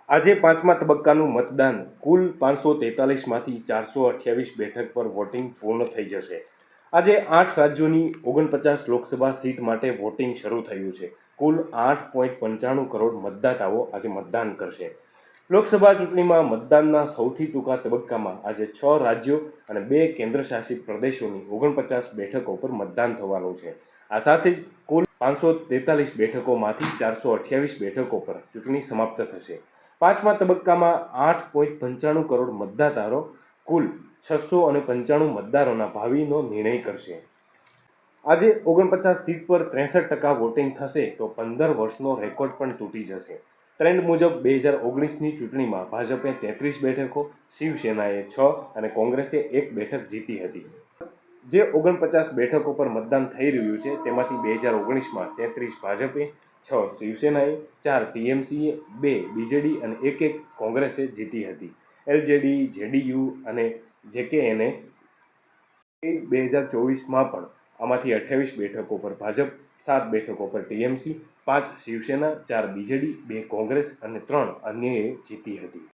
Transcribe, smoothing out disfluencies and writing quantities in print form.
આજે પાંચમા તબક્કાનું મતદાન કુલ 543માંથી 428 બેઠક પર વોટિંગ પૂર્ણ થઈ જશે। આજે 8 રાજ્યોની 49 લોકસભા સીટ માટે વોટિંગ શરૂ થયું છે। કુલ 8.95 કરોડ મતદાતાઓ આજે મતદાન કરશે। લોકસભા ચૂંટણીમાં મતદાનના સૌથી ટૂંકા તબક્કામાં આજે 6 રાજ્યો અને 2 કેન્દ્રશાસિત પ્રદેશોની 49 બેઠકો પર મતદાન થવાનું છે। આ સાથે જ કુલ 543 બેઠકોમાંથી 428 બેઠકો પર ચૂંટણી સમાપ્ત થશે। પાંચમા તબક્કામાં 8.95 કરોડ મતદાતાઓ કુલ 695 મતદારોના ભાવિનો નિર્ણય કરશે। આજે 49 સીટ પર 63% વોટિંગ થશે તો 15 વર્ષનો રેકોર્ડ પણ તૂટી જશે। ટ્રેન્ડ મુજબ 2019ની ચૂંટણીમાં ભાજપે 33 બેઠકો, શિવસેનાએ 6 અને કોંગ્રેસે 1 બેઠક જીતી હતી। જે 49 બેઠકો પર મતદાન થઈ રહ્યું છે તેમાંથી 2019માં 33 ભાજપે, 6 શિવસેનાએ, 4 ટીએમસીએ, 2 બીજેડી અને 1 કોંગ્રેસે જીતી હતી। એલજેડી, જેડીયુ અને જેકેએને 2024માં પણ આમાંથી 28 બેઠકો પર ભાજપ, 7 બેઠકો પર ટીએમસી, 5 શિવસેના, 4 બીજેડી, 2 કોંગ્રેસ અને 3 અન્યએ જીતી હતી।